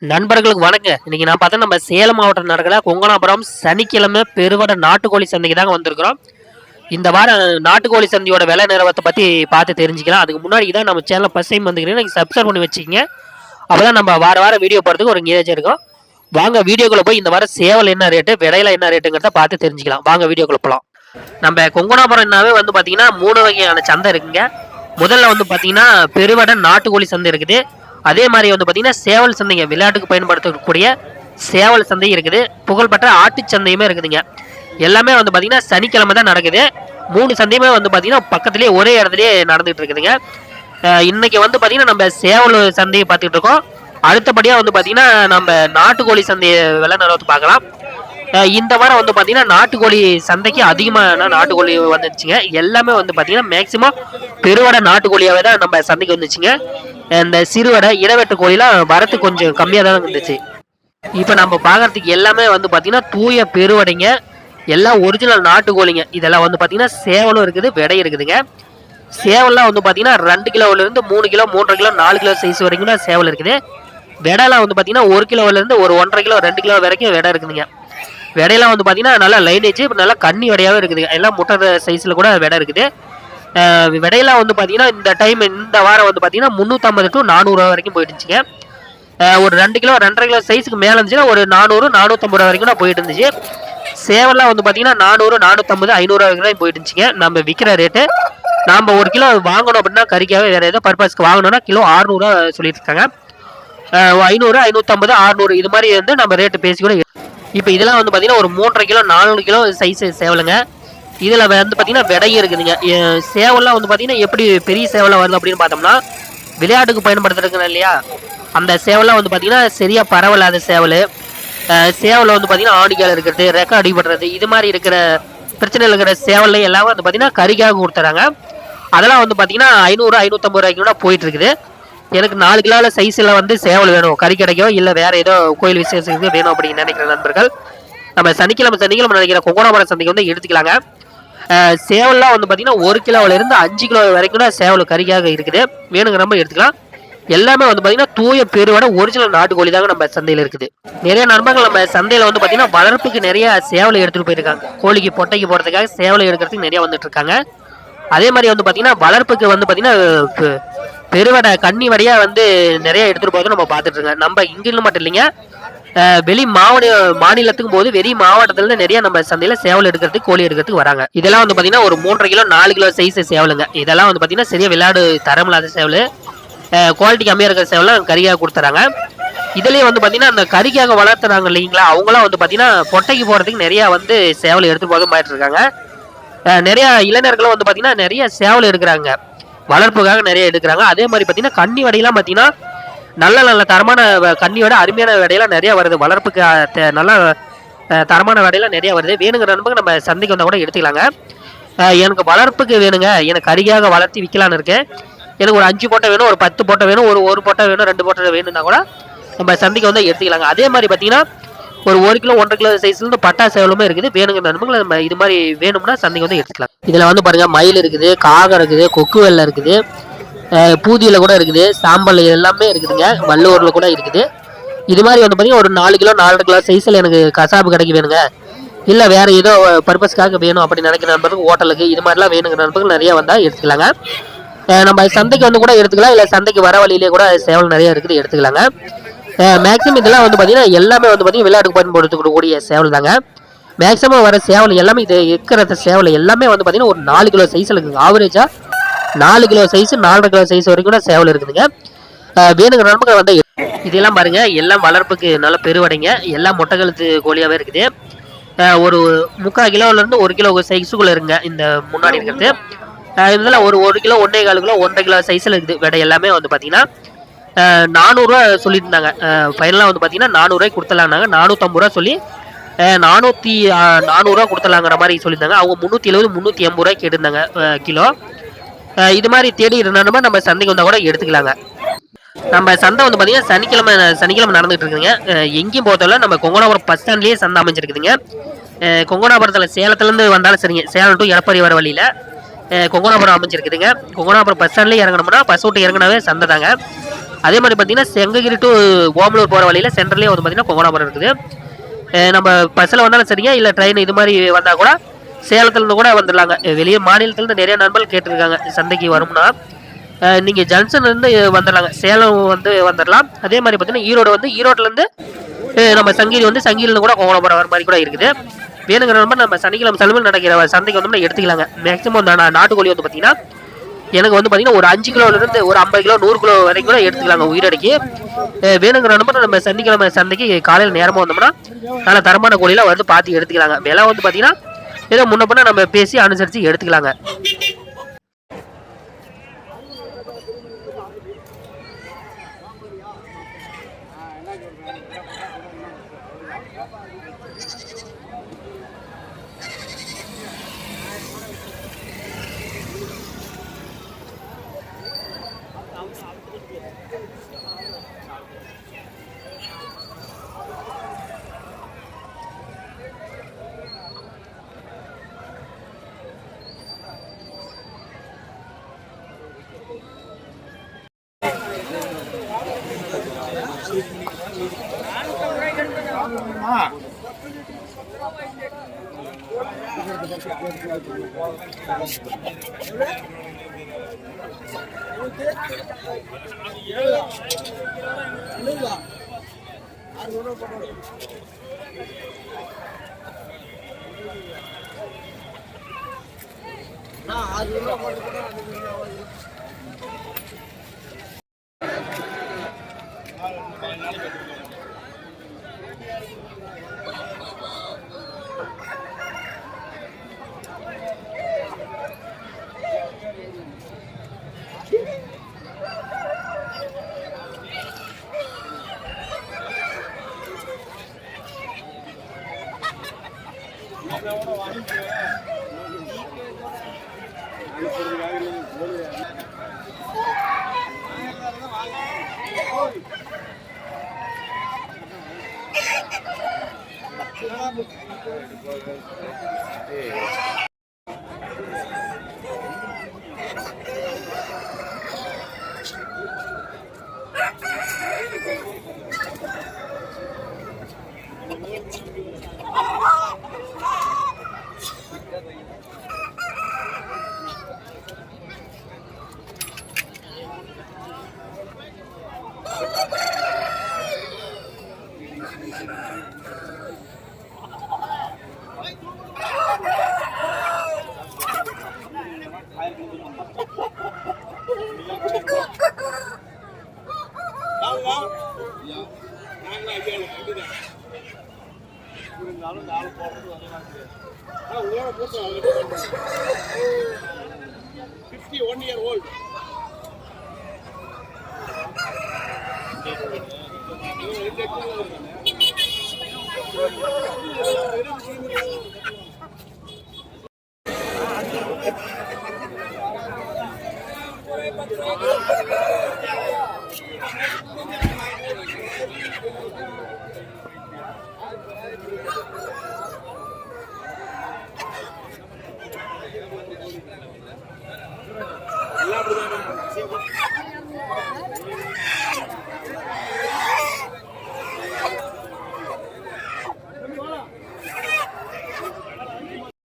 நண்பர்களுக்கு வணக்கம். இன்னைக்கு நான் பார்த்தா நம்ம சேலம் மாவட்டம் நடக்கிற கொங்கனாபுரம் சனிக்கிழமை பெருவட நாட்டுக்கோழி சந்தைக்கு தாங்க வந்திருக்கிறோம். இந்த வாரம் நாட்டுக்கோழி சந்தையோட விலை நிலவரத்தை பற்றி பார்த்து தெரிஞ்சுக்கலாம். அதுக்கு முன்னாடி தான் நம்ம சேனலை ஃபர்ஸ்ட் டைம் வந்துக்கிறீங்க, நீங்கள் சப்ஸ்கிரைப் பண்ணி வச்சுக்கிங்க. அப்போ தான் நம்ம வாரம் வீடியோ போகிறதுக்கு ஒரு எங்கேஜ் இருக்கும். வாங்க வீடியோக்குள்ளே போய் இந்த வாரம் சேவல் என்ன ரேட்டு, விடையில என்ன ரேட்டுங்கிறத பார்த்து தெரிஞ்சுக்கலாம். வாங்க வீடியோக்குள்ளே போகலாம். நம்ம கொங்கனாபுரம்னாவே வந்து பார்த்தீங்கன்னா 3 வகையான சந்தை இருக்குங்க. முதல்ல வந்து பார்த்தீங்கன்னா பெருவட நாட்டுக்கோழி சந்தை இருக்குது. அதே மாதிரி வந்து பார்த்தீங்கன்னா சேவல் சந்தைங்க, விளையாட்டுக்கு பயன்படுத்தக்கூடிய சேவல் சந்தை இருக்குது. புகழ்பெற்ற ஆட்டு சந்தையுமே இருக்குதுங்க. எல்லாமே வந்து பார்த்தீங்கன்னா சனிக்கிழமை தான் நடக்குது. 3 சந்தையுமே வந்து பார்த்தீங்கன்னா பக்கத்துலேயே ஒரே இடத்துலேயே நடந்துகிட்டு இருக்குதுங்க. இன்னைக்கு வந்து பார்த்தீங்கன்னா நம்ம சேவல் சந்தையை பார்த்துட்டு இருக்கோம். அடுத்தபடியாக வந்து பார்த்தீங்கன்னா நம்ம நாட்டுக்கோழி சந்தையை விலை நிலவரத்தை பார்க்கலாம். இந்த வாரம் வந்து பார்த்தீங்கன்னா நாட்டுக்கோழி சந்தைக்கு அதிகமான நாட்டுக்கோழி வந்துச்சுங்க. எல்லாமே வந்து பார்த்தீங்கன்னா மேக்சிமம் பெருவடை நாட்டுக்கோழியாகவே தான் நம்ம சந்தைக்கு வந்துச்சுங்க. இந்த சிறுவடை இடவெட்டு கோழிலாம் வரத்து கொஞ்சம் கம்மியாக தான் இருந்துச்சு. இப்போ நம்ம பார்க்கறதுக்கு எல்லாமே வந்து பார்த்தீங்கன்னா தூய பெருவடைங்க, எல்லாம் ஒரிஜினல் நாட்டுக்கோழிங்க. இதெல்லாம் வந்து பார்த்தீங்கன்னா சேவலும் இருக்குது, விடை இருக்குதுங்க. சேவல்லாம் வந்து பார்த்தீங்கன்னா 2 கிலோவிலேருந்து 3 கிலோ 3.5 கிலோ 4 கிலோ சைஸ் வரைக்கும் தான் சேவல் இருக்குது. விடைலாம் வந்து பார்த்தீங்கன்னா 1 கிலோவிலேருந்து ஒரு 1.5 கிலோ 2 கிலோ வரைக்கும் விடை இருக்குதுங்க. விடையெல்லாம் வந்து பார்த்தீங்கன்னா நல்லா லைனேஜ், நல்லா கண்ணி விடையாகவே இருக்குதுங்க. எல்லாம் முட்டை சைஸில் கூட விடை இருக்குது. விடையெல்லாம் வந்து பார்த்தீங்கன்னா இந்த வாரம் வந்து பார்த்தீங்கன்னா 350 to 400 வரைக்கும் போயிட்டுருச்சுங்க. ஒரு 2 கிலோ 2.5 கிலோ சைஸுக்கு மேலே இருந்துச்சுன்னா ஒரு 400 450 வரைக்கும் தான் போயிட்டு இருந்துச்சு. சேவல்லாம் வந்து பார்த்தீங்கன்னா 400 450 500 வரைக்கும் தான் போயிட்டு இருந்துச்சுங்க. நம்ம விற்கிற ரேட்டு நாம் 1 கிலோ வாங்கணும் அப்படின்னா கறிக்காகவே வேறு ஏதோ பர்பஸ்க்கு வாங்கணும்னா கிலோ 600 சொல்லிட்டு இருக்காங்க. 500 550 600 இது மாதிரி வந்து நம்ம ரேட்டு பேசிக்கூட. இப்போ இதெல்லாம் வந்து பார்த்தீங்கன்னா ஒரு 3.5 கிலோ 400 கிலோ சைஸ் சேவலுங்க. இதில் வந்து பார்த்தீங்கன்னா விடையும் இருக்குதுங்க. சேவல்லாம் வந்து பார்த்தீங்கன்னா எப்படி பெரிய சேவலாக வருது அப்படின்னு பார்த்தோம்னா, விளையாட்டுக்கு பயன்படுத்துறதுக்குன்னு இல்லையா, அந்த சேவல்லாம் வந்து பார்த்தீங்கன்னா சரியாக பரவலாத சேவல். சேவல் வந்து பார்த்தீங்கன்னா ஆடிக்கால் இருக்கிறது, ரெக்க அடிபடுறது, இது மாதிரி இருக்கிற பிரச்சனைகள் இருக்கிற சேவல்ல எல்லாம் வந்து பார்த்தீங்கன்னா கறிக்காக கொடுத்துறாங்க. அதெல்லாம் வந்து பார்த்தீங்கன்னா 500 550 ரூபாய்க்கு கூட போயிட்டு இருக்குது. எனக்கு 4 கிலோவில் சைஸில் வந்து சேவல் வேணும், கறி கிடைக்கோ இல்லை வேறு ஏதோ கோயில் விசேஷத்துக்கு வேணும் அப்படின்னு நினைக்கிற நண்பர்கள் நம்ம சனிக்கிழமை நினைக்கிற கொங்கனாபுரம் சந்தைக்கு வந்து எடுத்துக்கலாங்க. சேவல்லாம் வந்து பார்த்தீங்கன்னா 1 கிலோவிலேருந்து 5 கிலோ வரைக்கும் தான் சேவல் கறிக்காக இருக்குது. வேணுங்கிற நம்ம எடுத்துக்கலாம். எல்லாமே வந்து பார்த்தீங்கன்னா தூய பெருவடை ஒரிஜினல் நாட்டுக்கோழி தாங்க நம்ம சந்தையில் இருக்குது. நிறைய நண்பர்கள் நம்ம சந்தையில் வந்து பார்த்தீங்கன்னா வளர்ப்புக்கு நிறைய சேவலை எடுத்துகிட்டு போயிருக்காங்க. கோழிக்கு பொட்டைக்கு போகிறதுக்காக சேவலை எடுக்கிறதுக்கு நிறைய வந்துட்டு இருக்காங்க. அதே மாதிரி வந்து பார்த்தீங்கன்னா வளர்ப்புக்கு வந்து பார்த்தீங்கன்னா பெருவடை கன்னி வடையாக வந்து நிறைய எடுத்துகிட்டு போகிறத நம்ம பார்த்துட்டு இருக்கோம். நம்ம இங்கிருந்து மட்டும் இல்லைங்க, வெளி மாநிலத்துக்கும் போது வெளி மாவட்டத்துல நிறைய நம்ம சந்தையில சேவல் எடுக்கிறதுக்கு கோழி எடுக்கிறதுக்கு வராங்க. இதெல்லாம் வந்து பாத்தீங்கன்னா ஒரு 3.5 கிலோ 4 கிலோ சைஸ் சேவலுங்க. இதெல்லாம் வந்து பாத்தீங்கன்னா சரியா விளையாடு தரம் இல்லாத சேவல், குவாலிட்டி கம்மியா இருக்கிற சேவலாம் கறிக்காக கொடுத்துறாங்க. இதுலயே வந்து பாத்தீங்கன்னா அந்த கறிக்காக வளர்த்துறாங்க இல்லைங்களா, அவங்களாம் வந்து பாத்தீங்கன்னா பொட்டைக்கு போறதுக்கு நிறைய வந்து சேவல் எடுத்து போக மாட்டு இருக்காங்க. நிறைய இளைஞர்களும் வந்து பாத்தீங்கன்னா நிறைய சேவல் எடுக்கிறாங்க, வளர்ப்புக்காக நிறைய எடுக்கிறாங்க. அதே மாதிரி பாத்தீங்கன்னா கன்னி வடையெல்லாம் பாத்தீங்கன்னா நல்ல தரமான கன்னியோட அருமையான விடையெல்லாம் நிறைய வருது. வளர்ப்புக்கு நல்ல தரமான விடையெல்லாம் நிறைய வருது. வேணுங்கிற நண்பர்கள் நம்ம சந்தைக்கு வந்தால் கூட எடுத்துக்கலாங்க. எனக்கு வளர்ப்புக்கு வேணுங்க, எனக்கு கறிக்காக வளர்த்தி விற்கலான்னு இருக்கேன். எனக்கு ஒரு 5 போட்டை வேணும், ஒரு 10 போட்டை வேணும், ஒரு போட்டை வேணும், 2 போட்டை வேணும்னா கூட நம்ம சந்தைக்கு வந்து எடுத்துக்கலாங்க. அதே மாதிரி பார்த்தீங்கன்னா ஒரு 1 கிலோ 1.5 கிலோ சைஸ்லேருந்து பட்டா சேவலுமே இருக்குது. வேணுங்கிற நண்பர்கள் நம்ம இது மாதிரி வேணும்னா சந்தைக்கு வந்து எடுத்துக்கலாம். இதில் வந்து பாருங்கள் மயில் இருக்குது, காகம் இருக்குது, கொக்கு வெள்ளை இருக்குது, பூதியில் கூட இருக்குது, சாம்பல் எல்லாமே இருக்குதுங்க, வல்லூரில் கூட இருக்குது. இது மாதிரி வந்து பார்த்தீங்கன்னா ஒரு 4 கிலோ 4.5 கிலோ சைஸில் எனக்கு கசாப்பு கடைக்கு வேணுங்க, இல்லை வேறு ஏதோ பர்பஸ்க்காக வேணும் அப்படின்னு நினைக்கிற நண்பர்களுக்கு ஹோட்டலுக்கு இது மாதிரிலாம் வேணுங்கிற நண்பர்கள் நிறைய வந்தால் எடுத்துக்கலாங்க. நம்ம சந்தைக்கு வந்து கூட எடுத்துக்கலாம், இல்லை சந்தைக்கு வர வழியிலே கூட சேவல் நிறைய இருக்குது, எடுத்துக்கலாங்க. மேக்ஸிமம் இதெல்லாம் வந்து பார்த்தீங்கன்னா எல்லாமே வந்து பார்த்தீங்கன்னா விளையாட்டுக்கு பயன்படுத்தக்கூடிய சேவல் தாங்க. மேக்ஸிமம் வர சேவல் எல்லாமே இது இருக்கிற சேவல் எல்லாமே வந்து பார்த்தீங்கன்னா ஒரு 4 கிலோ சைஸில் இருக்குங்க. ஆவரேஜாக 4 கிலோ சைஸ் 4.5 கிலோ சைஸ் வரைக்கும் தான் சேவல் இருக்குதுங்க. வேணுங்கிற நண்பர்கள் வந்து இதெல்லாம் பாருங்க, எல்லாம் வளர்ப்புக்கு நல்ல பெருவடைங்க, எல்லாம் மொட்டை கழுத்து கோழியாகவே இருக்குது. ஒரு 3/4 கிலோவிலேருந்து 1 கிலோ சைஸுக்குள்ளே இருக்குங்க இந்த முன்னாடி இருக்கிறது. இதில் ஒரு 1 கிலோ 1.25 கிலோ 1.5 கிலோ சைஸில் இருக்குது விடை. எல்லாமே வந்து பார்த்தீங்கன்னா 400 சொல்லிட்டு இருந்தாங்க. ஃபைனலாக வந்து பார்த்தீங்கன்னா 400 ரூபாய்க்கு கொடுத்துலாங்க. 450 ரூபா சொல்லி 400 ரூபா கொடுத்துலாங்கிற மாதிரி சொல்லியிருந்தாங்க. அவங்க 370 380 ரூபாய்க்கு கேட்டிருந்தாங்க கிலோ. இது மாதிரி தேடி இருந்தாலுமே நம்ம சந்தைக்கு வந்தால் கூட எடுத்துக்கலாங்க. நம்ம சந்தை வந்து பார்த்தீங்கன்னா சனிக்கிழமை நடந்துகிட்டு இருக்குதுங்க. எங்கேயும் போகிறதில்ல, நம்ம கொங்கனாபுரம் பஸ் ஸ்டாண்ட்லேயே சந்தை அமைஞ்சிருக்குதுங்க. கொங்கனாபுரத்தில் சேலத்துலேருந்து வந்தாலும் சரிங்க, சேலம் டு எடப்பாடி வர வழியில் கொங்கனாபுரம் அமைஞ்சிருக்குதுங்க. கொங்கனாபுரம் பஸ் ஸ்டாண்ட்லேயே இறங்கணும்னா பஸ் விட்டு இறங்கினாவே சந்தை தாங்க. அதே மாதிரி பார்த்தீங்கன்னா செங்ககிரி டு ஓமலூர் போகிற வழியில் சென்ட்ரலே வந்து பார்த்தீங்கன்னா கொங்கனாபுரம் இருக்குது. நம்ம பஸ்ஸில் வந்தாலும் சரிங்க, இல்லை ட்ரெயின் இது மாதிரி வந்தால் கூட சேலத்துலேருந்து கூட வந்துடலாங்க. வெளியே மாநிலத்துலேருந்து நிறைய நண்பர்கள் கேட்டிருக்காங்க சந்தைக்கு வரும்னா. நீங்கள் ஜங்ஷன்லேருந்து வந்துடலாங்க, சேலம் வந்து வந்துடலாம். அதே மாதிரி பார்த்தீங்கன்னா ஈரோடு வந்து ஈரோட்டிலேருந்து நம்ம சங்கிரி வந்து சங்கிரிலேருந்து கூட கொங்கனாபுரம் வர மாதிரி கூட இருக்குது. வேணுங்கிற நம்பர் நம்ம சனிக்கிழமை சலுமல் நடக்கிற சந்தைக்கு வந்தோம்னா எடுத்துக்கலாங்க. மேக்ஸிமம் நாட்டுக்கோழி வந்து பார்த்தீங்கன்னா எனக்கு வந்து பார்த்தீங்கன்னா ஒரு 5 கிலோலேருந்து ஒரு 50 கிலோ 100 கிலோ வரைக்கும் கூட எடுத்துக்கலாங்க உயிரடைக்கு. வேணுங்கிற நம்பர் நம்ம சனிக்கிழமை சந்தைக்கு காலையில் நேரமாக வந்தோம்னா நல்ல தரமான கோழிலாம் வந்து பார்த்து எடுத்துக்கலாங்க. விலை வந்து பார்த்தீங்கன்னா ஏதோ முன்ன பண்ண நம்ம பேசி அனுசரித்து எடுத்துக்கலாங்க. இருந்தாலும் நாலு போடுறது உங்களோட போட்டு 51 year old. எல்லாம் அப்படிதான்